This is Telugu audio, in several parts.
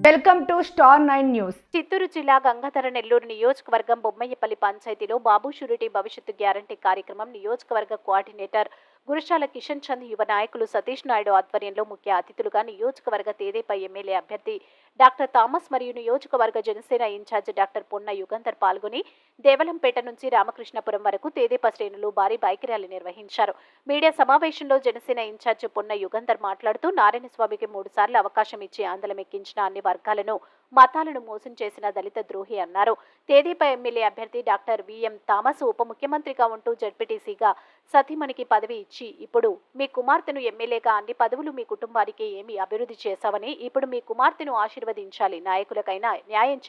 Welcome to star 9 news. Chittoor జిల్లా గంగాధర నెల్లూరు నియోజకవర్గం బొమ్మయ్యపల్లి పంచాయతీలో బాబు షూరిటీ భవిష్యత్తు గ్యారంటీ కార్యక్రమం నియోజకవర్గ కోఆర్డినేటర్ గురశాల కిషన్ చంద్ యువ నాయకులు సతీష్ నాయుడు ఆధ్వర్యంలో ముఖ్య అతిథులుగా నియోజకవర్గ తేదేపై ఎమ్మెల్యే అభ్యర్థి డాక్టర్ థామస్ మరియు నియోజకవర్గ జనసేన ఇన్ఛార్జ్ డాక్టర్ పొన్న యుగంధర్ పాల్గొని దేవలంపేట నుంచి రామకృష్ణపురం వరకు తేదేపా శ్రేణులు భారీ బైక్ ర్యాలీ నిర్వహించారు. మీడియా సమావేశంలో జనసేన ఇన్ఛార్జ్ పొన్న యుగంధర్ మాట్లాడుతూ నారాయణస్వామికి 3 సార్లు అవకాశం ఇచ్చి ఆందోళనెక్కించిన అన్ని వర్గాలను మతాలను మోసం చేసిన దళిత ద్రోహి అన్నారు. తేదేపా ఎమ్మెల్యే అభ్యర్థి డాక్టర్ విఎం థామస్ ఉప ముఖ్యమంత్రిగా ఉంటూ జడ్పీటీసీగా సతీమణికి పదవి ఇచ్చి ఇప్పుడు మీ కుమార్తెను ఎమ్మెల్యేగా అన్ని పదవులు మీ కుటుంబానికి ఏమి అభివృద్ధి చేశావని ఇప్పుడు మీ కుమార్తెను ఆశీర్వదించాలి, నాయకులకైనా న్యాయం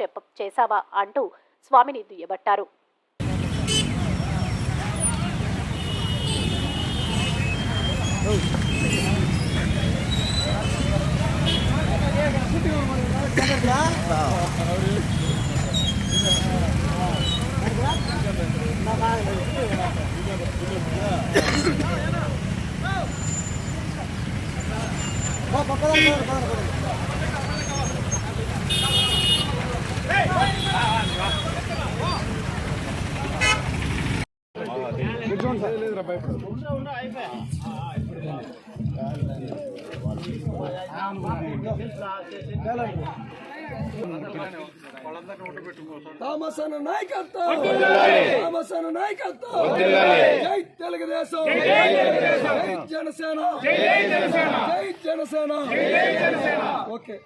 చేశావా అంటూ స్వామిని దుయ్యబట్టారు. థామస్ అన్న నాయకత్వం, థామస్ అన్న నాయకత్వం, జై తెలుగుదేశం, జై జనసేన, జై జనసేన. ఓకే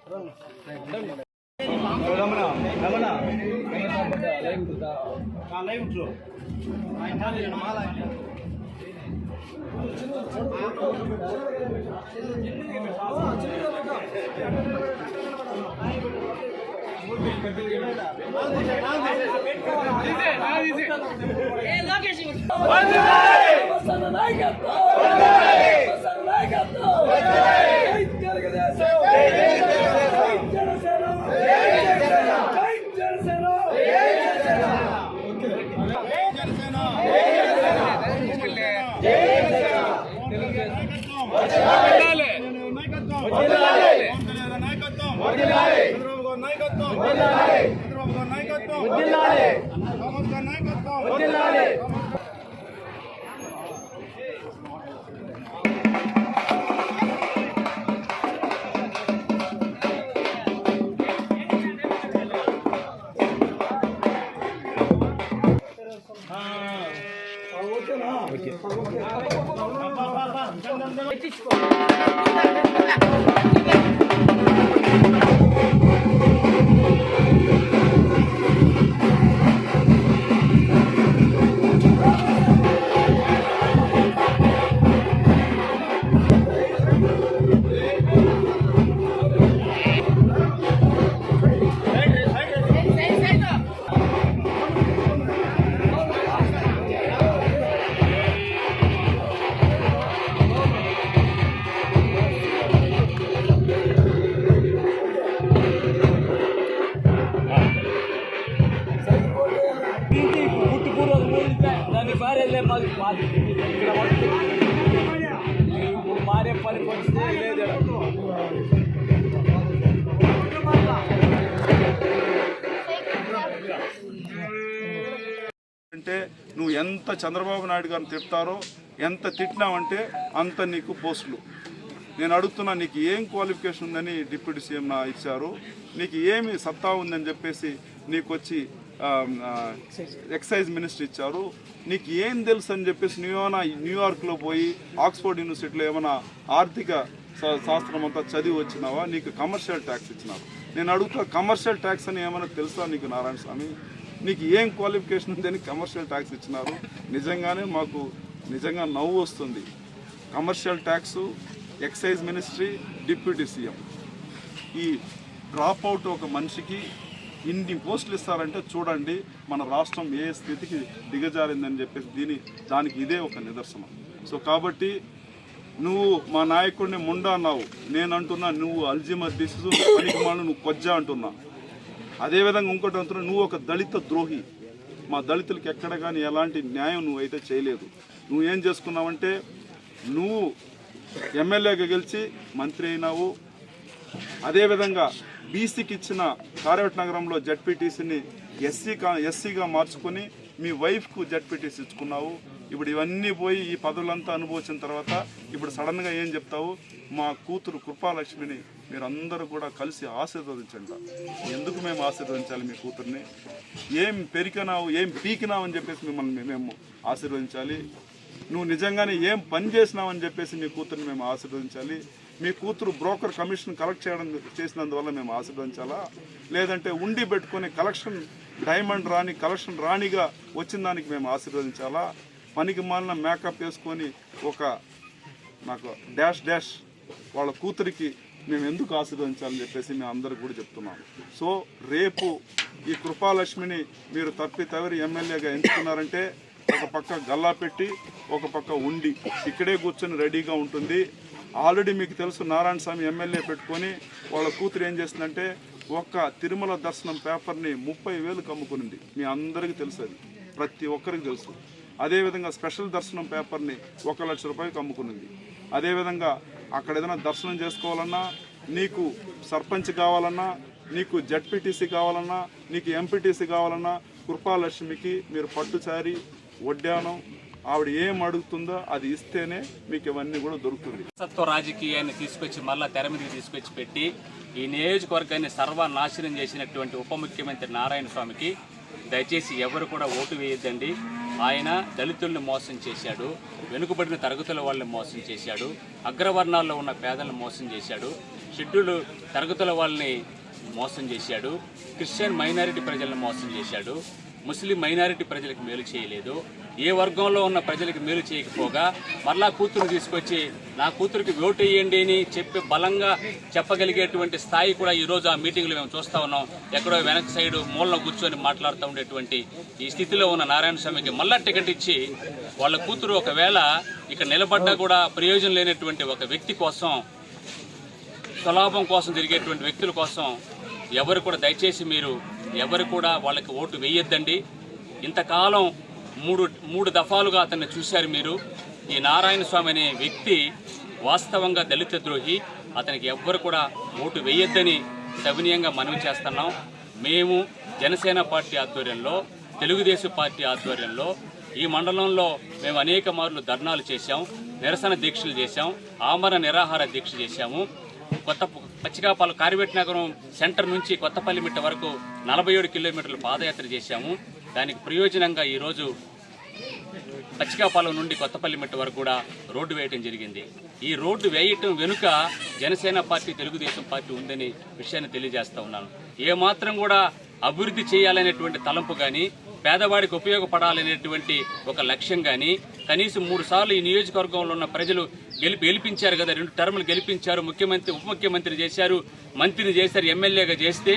మారే పని పరిస్థితి లేదు. అంటే నువ్వు ఎంత చంద్రబాబు నాయుడు గారిని తిడతారో, ఎంత తిట్టినావంటే అంత నీకు పోస్టులు. నేను అడుగుతున్నా, నీకు ఏం క్వాలిఫికేషన్ ఉందని డిప్యూటీ సీఎం ఇచ్చారు, నీకు ఏమి సత్తా ఉందని చెప్పేసి నీకు వచ్చి ఎక్సైజ్ మినిస్టర్ ఇచ్చారు, నీకు ఏం తెలుసు అని చెప్పేసి నువ్వేమైనా న్యూయార్క్లో పోయి ఆక్స్ఫర్డ్ యూనివర్సిటీలో ఏమైనా ఆర్థిక శాస్త్రం అంతా చదివి వచ్చినావా? నీకు కమర్షియల్ ట్యాక్స్ ఇచ్చినారు. నేను అడుగుతా, కమర్షియల్ ట్యాక్స్ అని ఏమైనా తెలుసా నీకు నారాయణ స్వామి? నీకు ఏం క్వాలిఫికేషన్ ఉందని కమర్షియల్ ట్యాక్స్ ఇచ్చినారు? నిజంగానే మాకు నిజంగా నవ్వు వస్తుంది. Commercial tax, excise ministry, deputy CM, ఈ డ్రాప్ అవుట్ ఒక మనిషికి ఇన్ని పోస్టులు ఇస్తారంటే చూడండి మన రాష్ట్రం ఏ స్థితికి దిగజారిందని చెప్పేసి దానికి ఇదే ఒక నిదర్శనం. సో కాబట్టి నువ్వు మా నాయకుడిని ముండా అన్నావు, నేను అంటున్నా నువ్వు అల్జిమర్ డిసీజు పనికి మాను, నువ్వు కొజ్జా అంటున్నా. అదేవిధంగా ఇంకోటి అంటున్నా, నువ్వు ఒక దళిత ద్రోహి. మా దళితులకి ఎక్కడ కానీ ఎలాంటి న్యాయం నువ్వైతే చేయలేదు. నువ్వేం చేసుకున్నావంటే, నువ్వు ఎమ్మెల్యేగా గెలిచి మంత్రి అయినావు, అదేవిధంగా బీసీకి ఇచ్చిన కార్యవట్ నగరంలో జడ్పీటీసీని ఎస్సీగా మార్చుకొని మీ వైఫ్కు జడ్పీటీసీ ఇచ్చుకున్నావు. ఇప్పుడు ఇవన్నీ పోయి ఈ పదవులంతా అనుభవించిన తర్వాత ఇప్పుడు సడన్గా ఏం చెప్తావు? మా కూతురు కృపాలక్ష్మిని మీరందరూ కూడా కలిసి ఆశీర్వదించండి. ఎందుకు మేము ఆశీర్వదించాలి మీ కూతుర్ని? ఏం పెరికినావు, ఏం పీకినావు అని చెప్పేసి మిమ్మల్ని మేము ఆశీర్వదించాలి? నువ్వు నిజంగానే ఏం పని చేసినావు అని చెప్పేసి మీ కూతుర్ని మేము ఆశీర్వదించాలి? మీ కూతురు బ్రోకర్ కమిషన్ కలెక్ట్ చేసినందువల్ల మేము ఆశీర్వదించాలా? లేదంటే ఉండి పెట్టుకొని డైమండ్ రాణి కలెక్షన్ రాణిగా వచ్చిన దానికి మేము ఆశీర్వదించాలా? పనికి మాలిన మేకప్ వేసుకొని నాకు డాష్ వాళ్ళ కూతురికి మేము ఎందుకు ఆశీర్వదించాలని చెప్పేసి మేము అందరికి కూడా చెప్తున్నాం. సో రేపు ఈ కృపాలక్ష్మిని మీరు తవరి ఎమ్మెల్యేగా ఎంచుకున్నారంటే ఒక పక్క గల్లా పెట్టి ఒక పక్క ఉండి ఇక్కడే కూర్చొని రెడీగా ఉంటుంది. ఆల్రెడీ మీకు తెలుసు, నారాయణ స్వామి ఎమ్మెల్యే పెట్టుకొని వాళ్ళ కూతురు ఏం చేస్తుందంటే ఒక్క తిరుమల దర్శనం పేపర్ని 30,000కి అమ్ముకునింది. మీ అందరికీ తెలుసు, అది ప్రతి ఒక్కరికి తెలుసు. అదేవిధంగా స్పెషల్ దర్శనం పేపర్ని 1,00,000 రూపాయలకి అమ్ముకునింది. అదేవిధంగా అక్కడ ఏదైనా దర్శనం చేసుకోవాలన్నా, నీకు సర్పంచ్ కావాలన్నా, నీకు జడ్పీటీసీ కావాలన్నా, నీకు ఎంపీటీసీ కావాలన్నా కృపాలక్ష్మికి మీరు పట్టుచారి వడ్డానం ఆవిడ ఏం అడుగుతుందో అది ఇస్తేనే మీకు ఇవన్నీ కూడా దొరుకుతుంది. సత్వ రాజకీయాన్ని తీసుకొచ్చి మళ్ళా తెర మీదకి తీసుకొచ్చి పెట్టి ఈ నియోజకవర్గాన్ని సర్వనాశనం చేసినటువంటి ఉప ముఖ్యమంత్రి నారాయణ స్వామికి దయచేసి ఎవరు కూడా ఓటు వేయొద్దండి. ఆయన దళితుల్ని మోసం చేశాడు, వెనుకబడిన తరగతుల వాళ్ళని మోసం చేశాడు, అగ్రవర్ణాల్లో ఉన్న పేదలను మోసం చేశాడు, షెడ్యూల్డ్ తరగతుల వాళ్ళని మోసం చేశాడు, క్రిస్టియన్ మైనారిటీ ప్రజలను మోసం చేశాడు, ముస్లిం మైనారిటీ ప్రజలకు మేలు చేయలేదు. ఏ వర్గంలో ఉన్న ప్రజలకు మేలు చేయకపోగా మరలా కూతురు తీసుకొచ్చి నా కూతురికి ఓటు వేయండి అని చెప్పి బలంగా చెప్పగలిగేటువంటి స్థాయి కూడా ఈరోజు ఆ మీటింగ్లో మేము చూస్తూ ఉన్నాం. ఎక్కడో వెనక సైడు మూలన కూర్చొని మాట్లాడుతూ ఉండేటువంటి ఈ స్థితిలో ఉన్న నారాయణ స్వామికి మళ్ళా టికెట్ ఇచ్చి వాళ్ళ కూతురు ఒకవేళ ఇక్కడ నిలబడ్డా కూడా ప్రయోజనం లేనటువంటి ఒక వ్యక్తి కోసం, స్వలాభం కోసం తిరిగేటువంటి వ్యక్తుల కోసం ఎవరు కూడా దయచేసి మీరు ఎవరు కూడా వాళ్ళకి ఓటు వేయొద్దండి. ఇంతకాలం మూడు దఫాలుగా అతన్ని చూశారు మీరు. ఈ నారాయణ స్వామి అనే వ్యక్తి వాస్తవంగా దళిత ద్రోహి. అతనికి ఎవ్వరు కూడా ఓటు వేయొద్దని సవినీయంగా మనవి చేస్తున్నాం. మేము జనసేన పార్టీ ఆధ్వర్యంలో, తెలుగుదేశం పార్టీ ఆధ్వర్యంలో ఈ మండలంలో మేము అనేక మార్లు ధర్నాలు చేశాం, నిరసన దీక్షలు చేశాం, ఆమరణ నిరాహార దీక్ష చేశాము. పచ్చికాపాల కార్యవట్ నగరం సెంటర్ నుంచి కొత్తపల్లి మిట్ట వరకు 47 కిలోమీటర్లు పాదయాత్ర చేశాము. దానికి ప్రయోజనంగా ఈరోజు పచ్చికాపాలెం నుండి కొత్తపల్లి మిట్ట వరకు కూడా రోడ్డు వేయటం జరిగింది. ఈ రోడ్డు వేయటం వెనుక జనసేన పార్టీ, తెలుగుదేశం పార్టీ ఉందని విషయాన్ని తెలియజేస్తూ ఉన్నాను. ఏమాత్రం కూడా అభివృద్ధి చేయాలనేటువంటి తలంపు కానీ, పేదవాడికి ఉపయోగపడాలనేటువంటి ఒక లక్ష్యం కానీ, కనీసం 3 సార్లు ఈ నియోజకవర్గంలో ఉన్న ప్రజలు గెలిపించారు కదా, 2 టర్ములు గెలిపించారు, ముఖ్యమంత్రి ఉప ముఖ్యమంత్రి చేశారు, మంత్రిని చేశారు, ఎమ్మెల్యేగా చేస్తే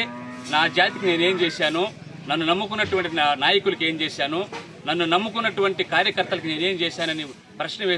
నా జాతికి నేనేం చేశాను, నన్ను నమ్ముకున్నటువంటి నాయకులకి ఏం చేశాను, నన్ను నమ్ముకున్నటువంటి కార్యకర్తలకు నేనేం చేశానని ప్రశ్న